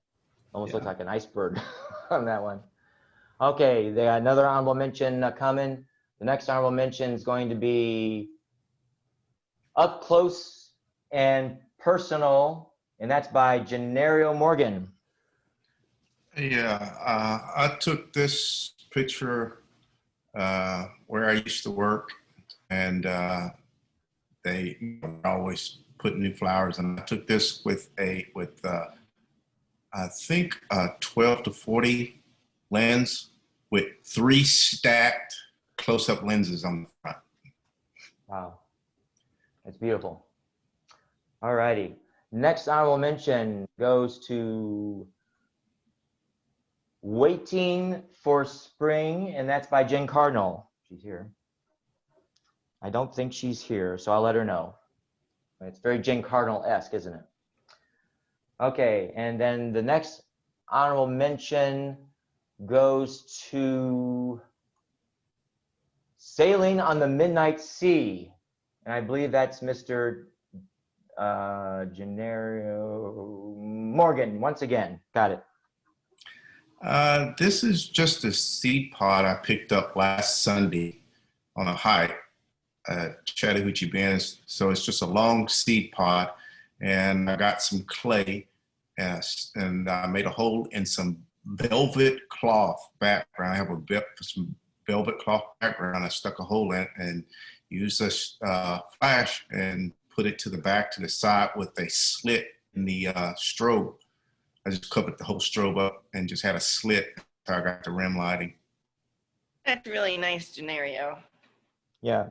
Almost looks like an iceberg on that one. Okay, they got another honorable mention coming. The next honorable mention is going to be Up Close and Personal, and that's by Gennario Morgan. Yeah, I took this picture where I used to work, and they always put new flowers, and I took this with I think a 12 to 40 lens with 3 stacked close-up lenses on the front. Wow, that's beautiful. All righty, next honorable mention goes to Waiting for Spring, and that's by Jen Cardinal. She's here. I don't think she's here, so I'll let her know. It's very Jen Cardinal-esque, isn't it? Okay, and then the next honorable mention goes to Sailing on the Midnight Sea, and I believe that's Mr. Gennario Morgan, once again. Got it. This is just a seed pod I picked up last Sunday on a hike at Chattahoochee Bend. So it's just a long seed pod, and I got some clay and I made a hole in some velvet cloth background. I have some velvet cloth background. I stuck a hole in it and used a flash and put it to the back to the side with a slit in the strobe. I just covered the whole strobe up and just had a slit until I got the rim lighting. That's really nice, Genario. Yeah.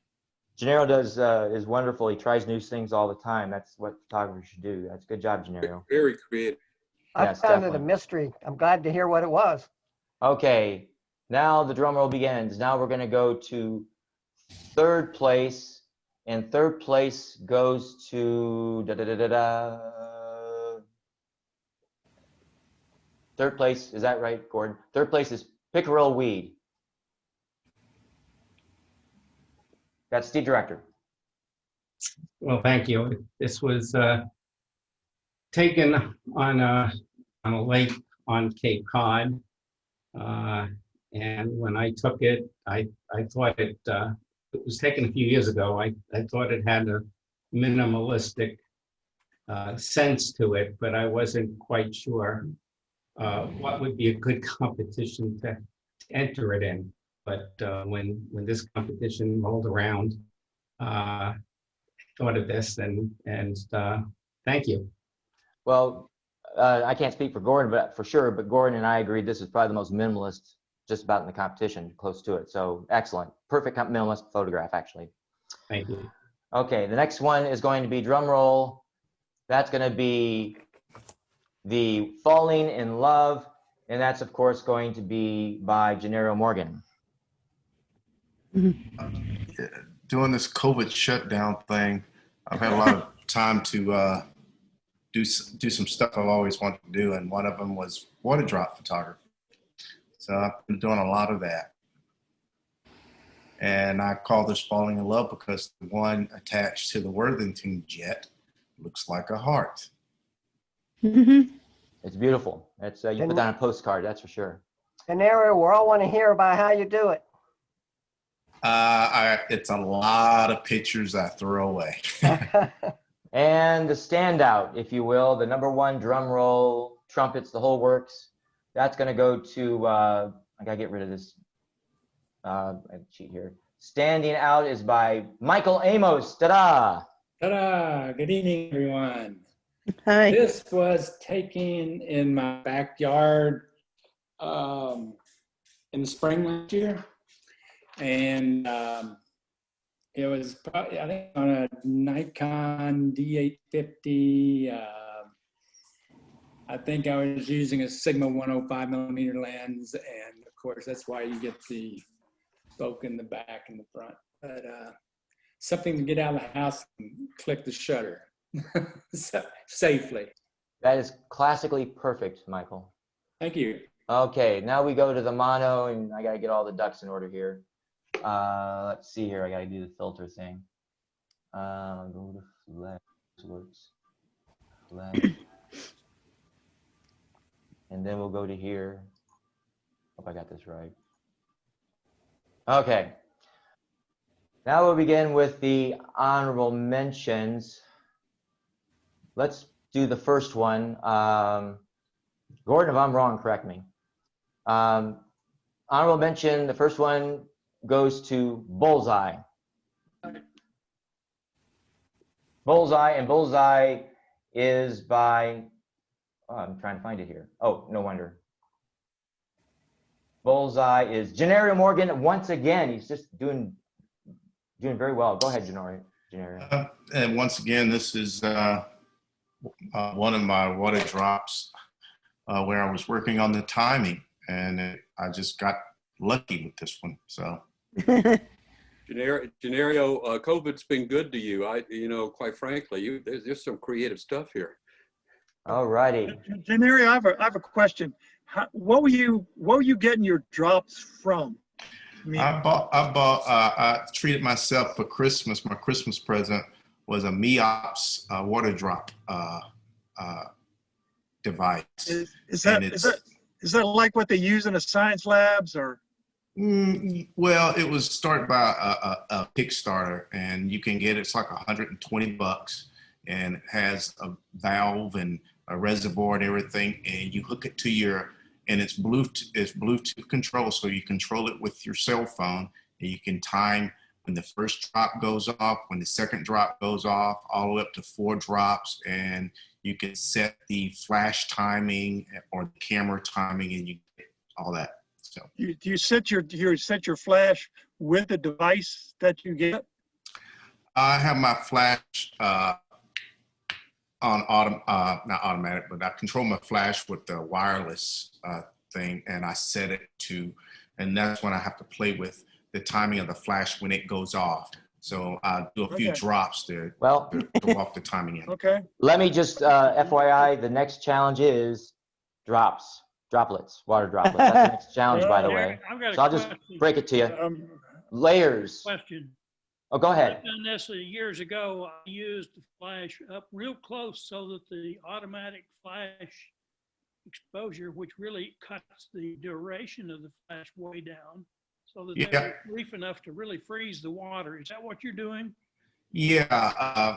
Gennaro is wonderful. He tries new things all the time. That's what photographers should do. That's good job, Gennaro. Very creative. I Yes, found it a definitely. mystery. I'm glad to hear what it was. Okay, now the drum roll begins. Now we're going to go to third place, and third place goes to Third place, is that right, Gordon? Third place is Pickerel Weed. That's Steve Director. Well, thank you. This was taken on a lake on Cape Cod. And when I took it, I thought it was taken a few years ago. I thought it had a minimalistic sense to it, but I wasn't quite sure what would be a good competition to enter it in. But when this competition rolled around, I thought of this and thank you. Well, I can't speak for Gordon, but for sure, but Gordon and I agreed this is probably the most minimalist just about in the competition, close to it. So excellent. Perfect minimalist photograph, actually. Thank you. Okay, the next one is going to be drum roll. That's going to be the Falling in Love, and that's of course going to be by Gennaro Morgan. Doing this COVID shutdown thing, I've had a lot of time to do some stuff I've always wanted to do, and one of them was water drop photography. So I've been doing a lot of that. And I call this Falling in Love because the one attached to the Worthington jet looks like a heart. It's beautiful. It's you put that on a postcard, that's for sure. Genario, we all want to hear about how you do it. It's a lot of pictures I throw away. And the standout, if you will, the #1 drum roll, trumpets, the whole works. That's going to go to, I got to get rid of this. I have a cheat here. Standing Out is by Michael Amos. Ta-da! Ta-da! Good evening, everyone. Hi. This was taken in my backyard in the spring last year. And it was probably, I think, on a Nikon D850. I think I was using a Sigma 105mm lens. And of course, that's why you get the spoke in the back and the front. But something to get out of the house and click the shutter safely. That is classically perfect, Michael. Thank you. Okay, now we go to the mono, and I got to get all the ducks in order here. Let's see here. I got to do the filter thing. Go to flash, works. Flash. And then we'll go to here. Hope I got this right. Okay. Now we'll begin with the honorable mentions. Let's do the first one. Gordon, if I'm wrong, correct me. Honorable mention, the first one goes to Bullseye. Bullseye, and Bullseye is by, oh, I'm trying to find it here. Oh, no wonder. Bullseye is Gennaro Morgan once again. He's just doing very well. Go ahead, Gennaro. And once again, this is one of my water drops where I was working on the timing, and I just got lucky with this one. So, Gennaro, COVID's been good to you. Quite frankly, there's some creative stuff here. All righty. Gennaro, I have a question. What were you getting your drops from? I treated myself for Christmas. My Christmas present was a MEOPS water drop device. Is that like what they use in the science labs, or? Well, it was started by a Kickstarter, and you can get it's like $120, and it has a valve and a reservoir and everything, and you hook it to and it's Bluetooth control, so you control it with your cell phone, and you can time when the first drop goes off, when the second drop goes off, all the way up to 4 drops, and you can set the flash timing or the camera timing, and you get all that. So Do you set your flash with the device that you get? I have my flash on not automatic, but I control my flash with the wireless thing, and I set it to, and that's when I have to play with the timing of the flash when it goes off. So I'll do a few drops to walk the timing in. Okay. Let me just, FYI, the next challenge is droplets, water droplets. That's the next challenge, by the way. I've got a So I'll just question. break it to you. Layers. Question. Oh, go ahead. I've done this years ago. I used the flash up real close so that the automatic flash exposure, which really cuts the duration of the flash way down, so that they're brief enough to really freeze the water. Is that what you're doing? Yeah.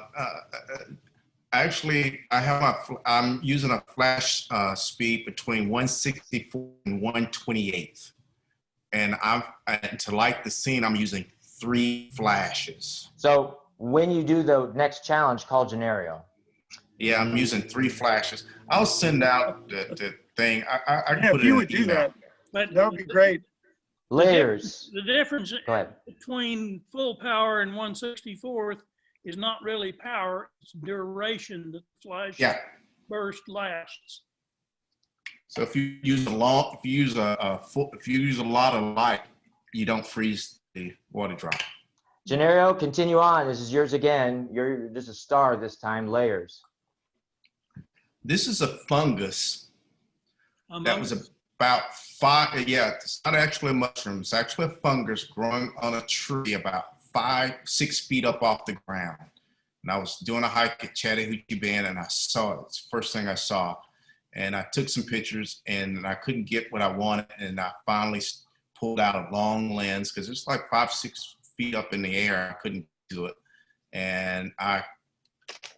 Actually, I'm using a flash speed between 164 and 128, and to light the scene, I'm using 3 flashes. So when you do the next challenge, call Genario. Yeah, I'm using 3 flashes. I'll send out the thing. I can put if it you in would the do email. that, that would be great. Layers. The difference Go ahead. between full power and 1/64th is not really power, it's duration that the flash burst lasts. So if you use a lot of light, you don't freeze the water drop. Genario, continue on. This is yours again. You're just a star this time. Layers. This is a fungus that was about 5. Yeah, it's not actually a mushroom. It's actually a fungus growing on a tree about 5-6 feet up off the ground. And I was doing a hike at Chattahoochee Bend, and I saw it. It's the first thing I saw. And I took some pictures, and I couldn't get what I wanted. And I finally pulled out a long lens because it's like 5-6 feet up in the air. I couldn't do it. And I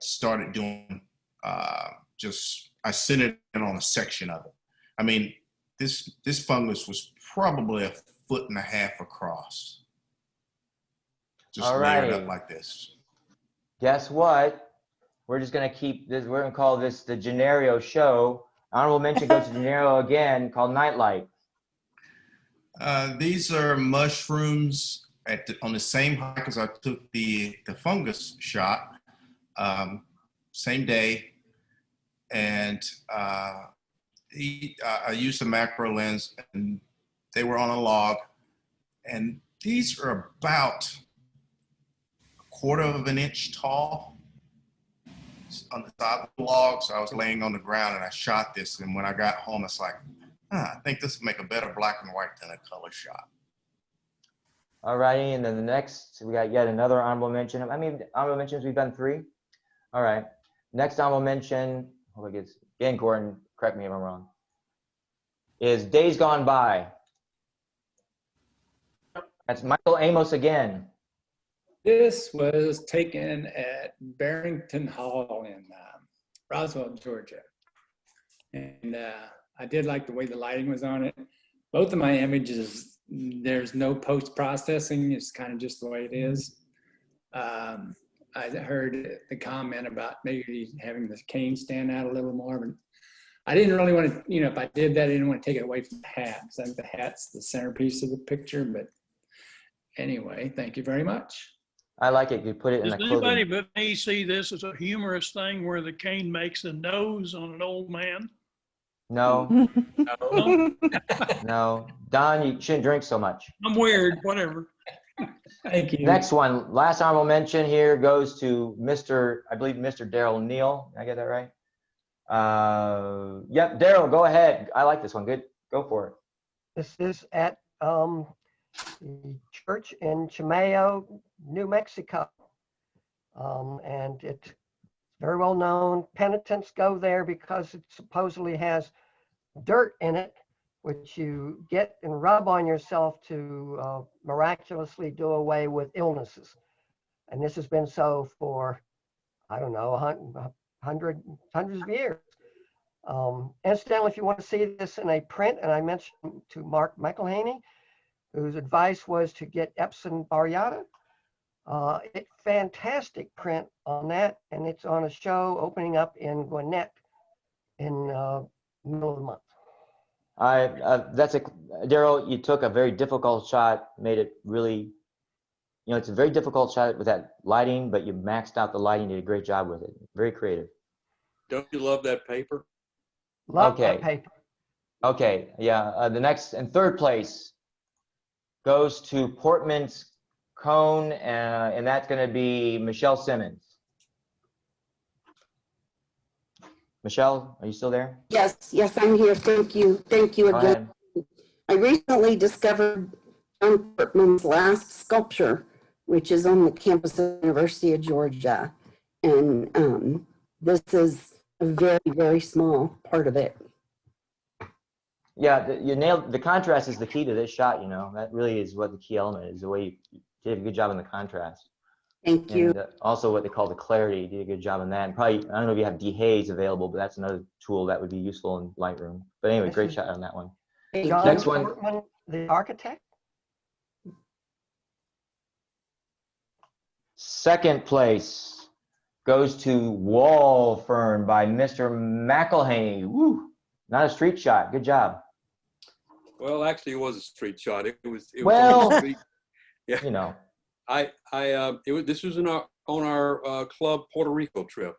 started doing I centered in on a section of it. I mean, this fungus was probably 1.5 foot across. Just layered up like this. Guess what? We're just gonna keep this. We're gonna call this the Genario show. Honorable mention goes to Genario again, called Nightlight. These are mushrooms on the same hike as I took the fungus shot. Same day, and I used a macro lens, and they were on a log, and these are about 1/4 of an inch tall on the top of the log. So I was laying on the ground, and I shot this, and when I got home, it's like, I think this would make a better black and white than a color shot. All righty, and then the next, we got yet another honorable mention. I mean, honorable mentions, we've done 3. All right, next honorable mention, again, Gordon, correct me if I'm wrong, is Days Gone By. That's Michael Amos again. This was taken at Barrington Hall in Roswell, Georgia. And I did like the way the lighting was on it. Both of my images, there's no post-processing. It's kind of just the way it is. I heard the comment about maybe having the cane stand out a little more, but I didn't really want to, if I did that, I didn't want to take it away from the hat. I think the hat's the centerpiece of the picture, but anyway, thank you very much. I like it. You put it in Does the clothing. anybody but me see this as a humorous thing where the cane makes a nose on an old man? No. No? No. Don, you shouldn't drink so much. I'm weird, whatever. Thank you. Next one, last honorable mention here goes to I believe Mr. Daryl Neal. Did I get that right? Yep, Daryl, go ahead. I like this one. Good. Go for it. This is at the church in Chimayo, New Mexico. And it's very well known. Penitents go there because it supposedly has dirt in it, which you get and rub on yourself to miraculously do away with illnesses. And this has been so for, I don't know, hundreds of years. Incidentally, if you want to see this in a print, and I mentioned to Michael Haney, whose advice was to get Epson Baryata, It's fantastic print on that, and it's on a show opening up in Gwinnett in middle of the month. Daryl, you took a very difficult shot, made it really, it's a very difficult shot with that lighting, but you maxed out the lighting, did a great job with it. Very creative. Don't you love that paper? Love Okay. that paper. Okay, yeah, the next and third place goes to Portman's Cone, and that's going to be Michelle Simmons. Michelle, are you still there? Yes, I'm here. Thank you. Thank you Go again. ahead. I recently discovered John Portman's last sculpture, which is on the campus of the University of Georgia. And this is a very, very small part of it. Yeah, you nailed the contrast is the key to this shot. That really is what the key element is. The way you did a good job in the contrast. Thank you. And also what they call the clarity. You did a good job in that. And probably I don't know if you have dehaze available, but that's another tool that would be useful in Lightroom. But anyway, great shot on that one. John Next one. Portman, the architect. Second place goes to Wall Fern by Mr. McElhaney. Woo! Not a street shot. Good job. Well, actually, it was a street shot. It was Well, on the street. Yeah. This was on our club Puerto Rico trip.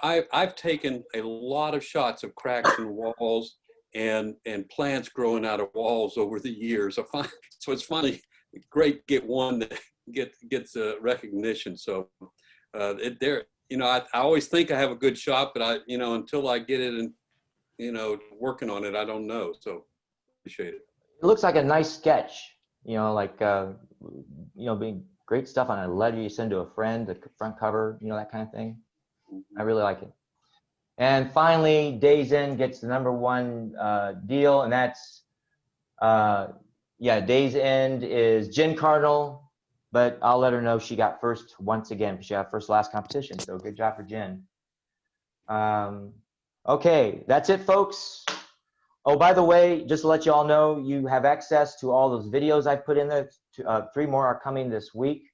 I've taken a lot of shots of cracks in walls and plants growing out of walls over the years. So it's finally great to get one that gets recognition. So I always think I have a good shot, but until I get it and working on it, I don't know. So appreciate it. It looks like a nice sketch. Being great stuff on a letter you send to a friend, the front cover, that kind of thing. I really like it. And finally, Days In gets the #1 deal, and that's, Days End is Jen Cardinal, but I'll let her know she got first once again because she got first last competition. So good job for Jen. Okay, that's it, folks. Oh, by the way, just to let you all know, you have access to all those videos I put in there. 3 more are coming this week.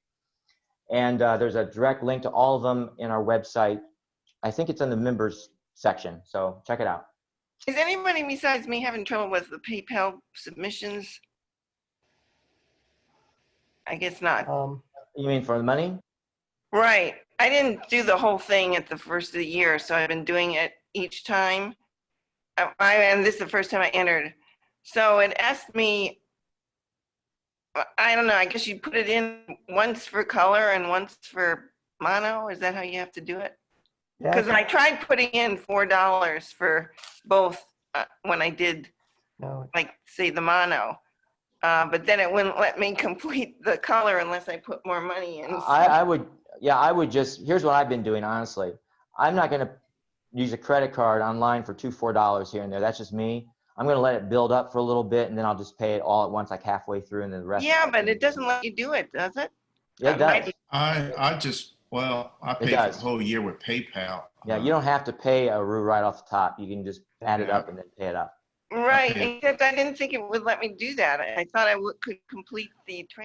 And there's a direct link to all of them in our website. I think it's in the members section, so check it out. Is anybody besides me having trouble with the PayPal submissions? I guess not. You mean for the money? Right. I didn't do the whole thing at the first of the year, so I've been doing it each time. And this is the first time I entered. So it asked me, I don't know, I guess you put it in once for color and once for mono. Is that how you have to do it? Because I tried putting in $4 for both when I did, say, the mono. But then it wouldn't let me complete the color unless I put more money in. I would just, here's what I've been doing, honestly. I'm not going to use a credit card online for $4 here and there. That's just me. I'm going to let it build up for a little bit, and then I'll just pay it all at once, like halfway through, and then the rest. Yeah, but it doesn't let you do it, does it? Yeah, it does. I paid for the whole year with PayPal. Yeah, you don't have to pay a RU right off the top. You can just add it up and then pay it up. Right, except I didn't think it would let me do that. I thought I could complete the transfer.